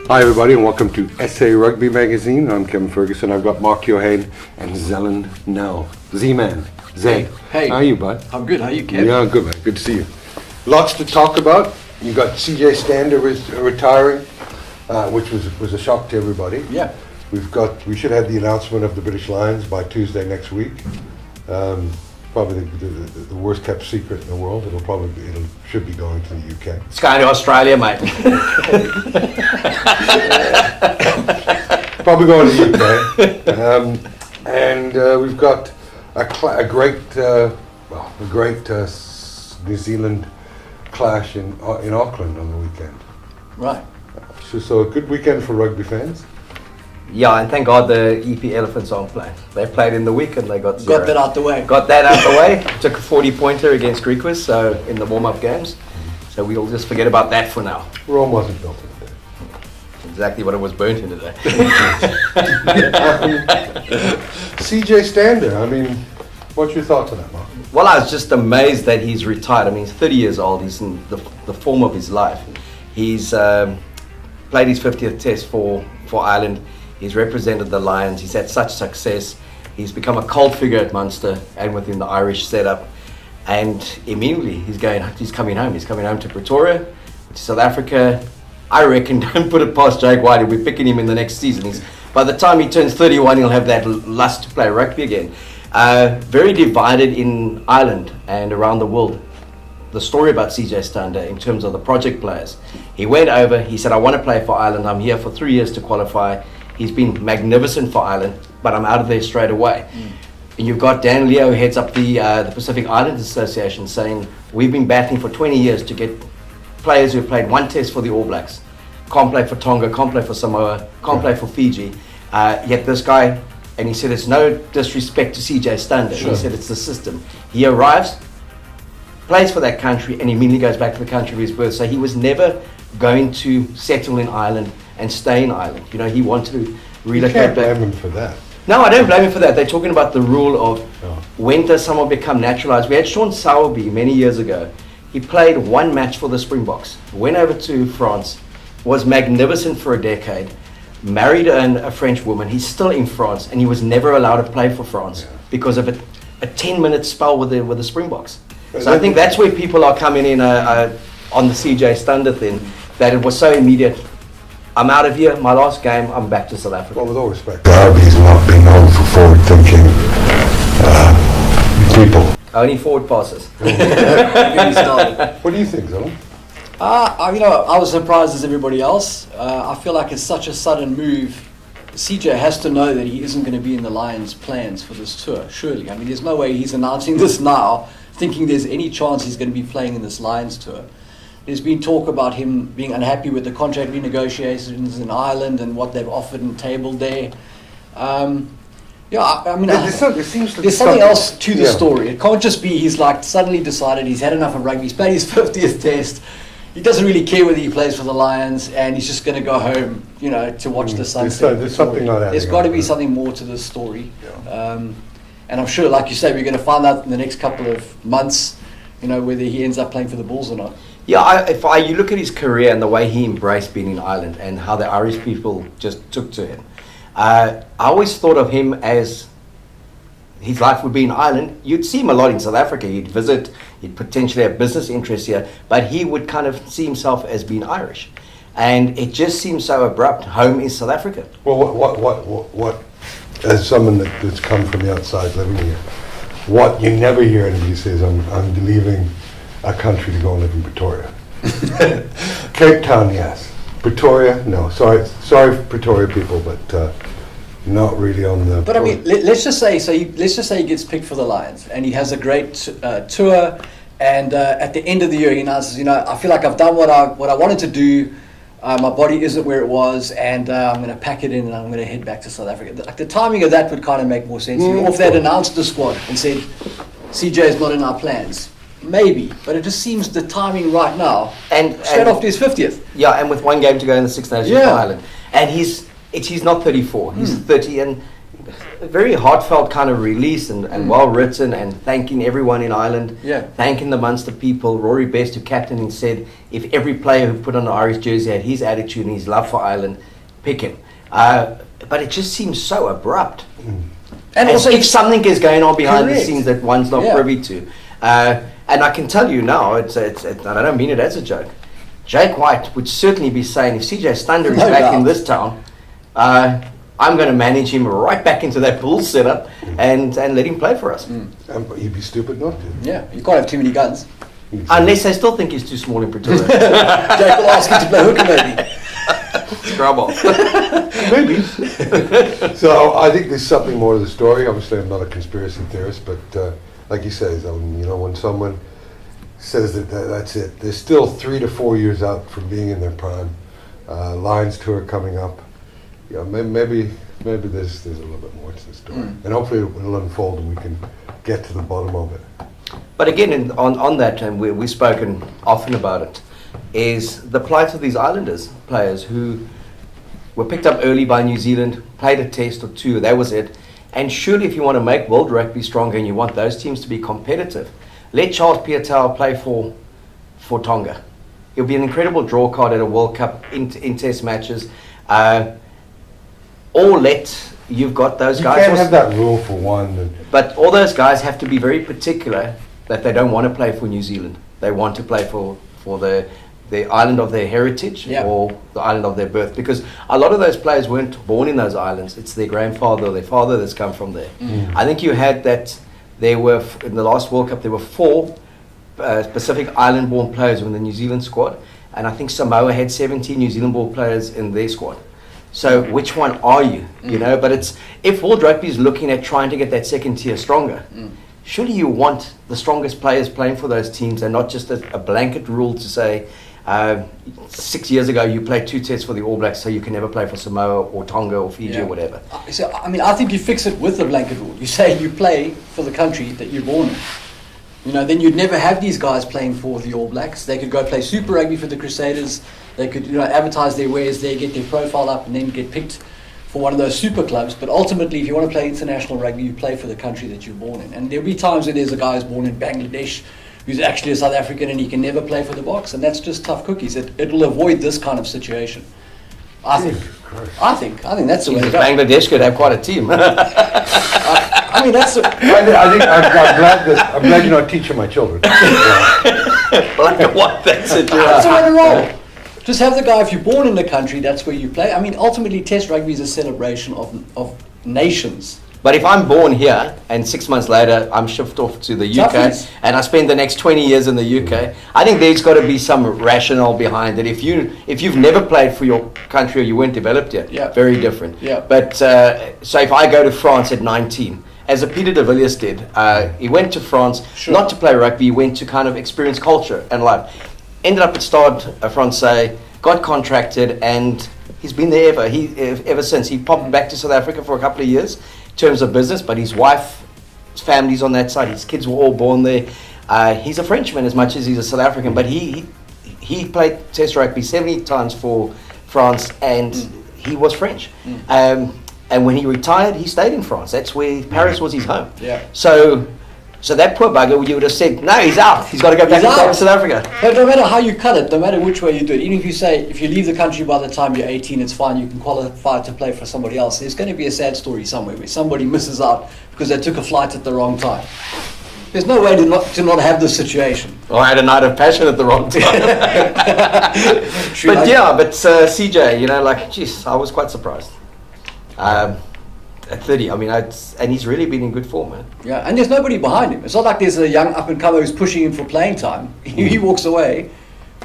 Hi everybody and welcome to SA Rugby Magazine. I'm Kevin Ferguson. I've got Mark Keohane and Zelim now. Z-Man. Zay. Hey. How are you, bud? I'm good. How are you, Kevin? Yeah, good, man. Good to see you. Lots to talk about. You got CJ Stander retiring, which was a shock to everybody. Yeah. We should have the announcement of the British Lions by Tuesday next week. Probably the worst kept secret in the world. It should be going to the UK. It's going to Australia, mate. Probably going to the UK. And we've got a great New Zealand clash in Auckland on the weekend. Right. So a good weekend for rugby fans. Yeah, and thank God the EP Elephants aren't playing. They played in the week and they got zero. Got that out the way. Got that out the way. Took a 40-pointer against Griquas, so in the warm-up games. So we'll just forget about that for now. Rome wasn't built in a day. Exactly what it was burnt in today. CJ Stander, I mean, what's your thoughts on that, Mark? Well, I was just amazed that he's retired. I mean, he's 30 years old. He's in the form of his life. He's played his 50th test for Ireland. He's represented the Lions. He's had such success. He's become a cult figure at Munster and within the Irish setup. And immediately he's coming home. He's coming home to Pretoria, which is South Africa. I reckon, don't put it past Jake White, we're picking him in the next season. By the time he turns 31, he'll have that lust to play rugby again. Very divided in Ireland and around the world. The story about CJ Stander in terms of the project players. He went over, he said, I want to play for Ireland. I'm here for 3 years to qualify. He's been magnificent for Ireland, but I'm out of there straight away. And you've got Dan Leo, who heads up the Pacific Islands Association, saying, we've been battling for 20 years to get players who have played one test for the All Blacks. Can't play for Tonga, can't play for Samoa, can't play for Fiji. Yet this guy, and he said it's no disrespect to CJ Stander. Sure. He said it's the system. He arrives, plays for that country, and immediately goes back to the country of his birth. So he was never going to settle in Ireland and stay in Ireland. You know, he wanted to relocate back. You can't back. blame him for that. No, I don't blame him for that. They're talking about the rule of when does someone become naturalized. We had Sean Sowerby many years ago. He played one match for the Springboks, went over to France, was magnificent for a decade, married a French woman. He's still in France, and he was never allowed to play for France because of a 10-minute spell with the Springboks. So I think that's where people are coming in on the CJ Stander thing, that it was so immediate. I'm out of here, my last game, I'm back to South Africa. Well, with all respect, Derby's not being known for forward-thinking people. Only forward passes. What do you think, Zelim? I was surprised as everybody else. I feel like it's such a sudden move. CJ has to know that he isn't going to be in the Lions' plans for this tour, surely. I mean, there's no way he's announcing this now, thinking there's any chance he's going to be playing in this Lions tour. There's been talk about him being unhappy with the contract renegotiations in Ireland and what they've offered and tabled there. There's something else to the story. It can't just be he's like suddenly decided he's had enough of rugby. He's played his 50th test. He doesn't really care whether he plays for the Lions, and he's just going to go home, to watch the sunset. There's something like that. There's got to be something more to this story. And I'm sure, like you say, we're going to find out in the next couple of months, whether he ends up playing for the Bulls or not. Yeah, you look at his career and the way he embraced being in Ireland and how the Irish people just took to him. I always thought of him as his life would be in Ireland. You'd see him a lot in South Africa. He'd visit, he'd potentially have business interests here, but he would kind of see himself as being Irish. And it just seems so abrupt. Home is South Africa. Well, what as someone that's come from the outside living here, what you never hear anybody say is, I'm leaving a country to go and live in Pretoria. Cape Town, yes. Pretoria, no. Sorry, Pretoria people, but not really on the. But I mean, let's just say he gets picked for the Lions, and he has a great tour. And at the end of the year, he announces, I feel like I've done what I wanted to do. My body isn't where it was, and I'm going to pack it in, and I'm going to head back to South Africa. Like the timing of that would kind of make more sense. Or if they'd announced the squad and said, CJ is not in our plans. Maybe, but it just seems the timing right now, and straight off to his 50th. Yeah, and with one game to go in the Six Nations for Ireland. And he's not 34, he's 30, and a very heartfelt kind of release and well written, and thanking everyone in Ireland, thanking the Munster people. Rory Best, who captained, and said if every player who put on the Irish jersey had his attitude and his love for Ireland, pick him. But it just seems so abrupt. And As also, if something is going on behind the correct. scenes that one's not privy to. And I can tell you now, it's I don't mean it as a joke. Jake White would certainly be saying, if CJ Stander is back in this town, I'm going to manage him right back into that pool setup and let him play for us. But you'd be stupid not to. Yeah, you can't have too many guns. Unless they still think he's too small in Pretoria. Jake will ask you to play hooker maybe. Scrub off. Maybe. So I think there's something more to the story. Obviously, I'm not a conspiracy theorist, but like you say, when someone says that's it, they're still 3 to 4 years out from being in their prime. Lions tour coming up. Maybe there's a little bit more to the story, and hopefully it'll unfold and we can get to the bottom of it. But again, on that, and we've spoken often about it, is the plight of these Islanders players who were picked up early by New Zealand, played a test or two, that was it. And surely if you want to make world rugby stronger and you want those teams to be competitive, let Charles Piutau play for Tonga. He'll be an incredible draw card at a World Cup in test matches. Or you've got those guys. You can't have that rule for one. But all those guys have to be very particular that they don't want to play for New Zealand. They want to play for the island of their heritage or the island of their birth, because a lot of those players weren't born in those islands. It's their grandfather or their father that's come from there. I think you had that. There were in the last World Cup there were 4 Pacific Island born players in the New Zealand squad, and I think Samoa had 17 New Zealand born players in their squad. So which one are you? But it's, if World Rugby is looking at trying to get that second tier stronger, surely you want the strongest players playing for those teams, and not just a blanket rule to say 6 years ago you played 2 tests for the All Blacks, so you can never play for Samoa or Tonga or Fiji or whatever. So, I think you fix it with the blanket rule. You say you play for the country that you're born in. Then you'd never have these guys playing for the All Blacks. They could go play Super Rugby for the Crusaders. They could, advertise their wares there, get their profile up, and then get picked for one of those super clubs. But ultimately, if you want to play international rugby, you play for the country that you're born in. And there'll be times when there's a guy who's born in Bangladesh who's actually a South African and he can never play for the Box, and that's just tough cookies. It'll avoid this kind of situation. I think that's the way to go. Bangladesh could have quite a team. That's. I'm glad you're not teaching my children. Black and white, that's it. That's the way to roll. Just have the guy, if you're born in the country, that's where you play. Ultimately, Test rugby is a celebration of nations. But if I'm born here and 6 months later I'm shipped off to the UK and I spend the next 20 years in the UK, I think there's got to be some rationale behind it. If you've never played for your country or you weren't developed yet, very different. But so if I go to France at 19, as Peter de Villiers did, he went to France not to play rugby, he went to kind of experience culture and life. Ended up at Stade Francais, got contracted, and he's been there ever since. He popped back to South Africa for a couple of years in terms of business, but his wife's family's on that side. His kids were all born there. He's a Frenchman as much as he's a South African, but he played Test rugby 70 times for France, and he was French. And when he retired, he stayed in France. That's where Paris was his home. So that poor bugger, you would have said, no, he's out. He's got to go back to South Africa. But no matter how you cut it, no matter which way you do it, even if you say, if you leave the country by the time you're 18, it's fine, you can qualify to play for somebody else, there's going to be a sad story somewhere where somebody misses out because they took a flight at the wrong time. There's no way to not have this situation. Or I had a night of passion at the wrong time. But CJ, geez, I was quite surprised. At 30, and he's really been in good form, man. Yeah, and there's nobody behind him. It's not like there's a young up-and-comer who's pushing him for playing time. He walks away.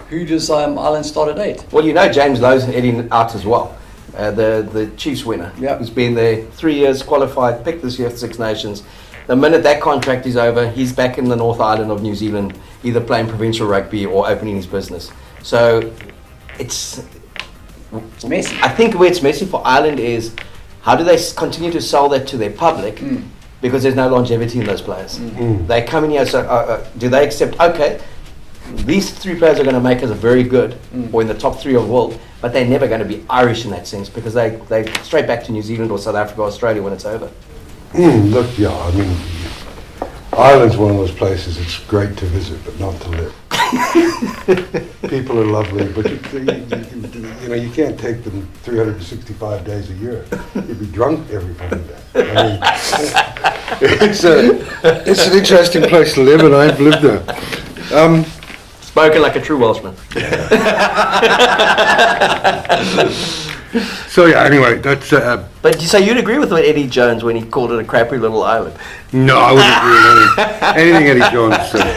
Who does Ireland start at 8? Well, James Lowe's heading out as well. The Chiefs winner, who's been there 3 years, qualified, picked this year for Six Nations. The minute that contract is over, he's back in the North Island of New Zealand, either playing provincial rugby or opening his business. So it's messy. I think where it's messy for Ireland is, how do they continue to sell that to their public? Because there's no longevity in those players. They come in here, so do they accept, okay, these three players are going to make us a very good, or in the top three of the world, but they're never going to be Irish in that sense because they straight back to New Zealand or South Africa or Australia when it's over. Look, yeah, I mean, Ireland's one of those places it's great to visit, but not to live. People are lovely, but you can't take them 365 days a year. You'd be drunk every fucking day. I mean, it's an interesting place to live, and I've lived there. Spoken like a true Welshman. So yeah, anyway, that's. But so you'd agree with Eddie Jones when he called it a crappy little island? No, I wouldn't agree with anything Eddie Jones said.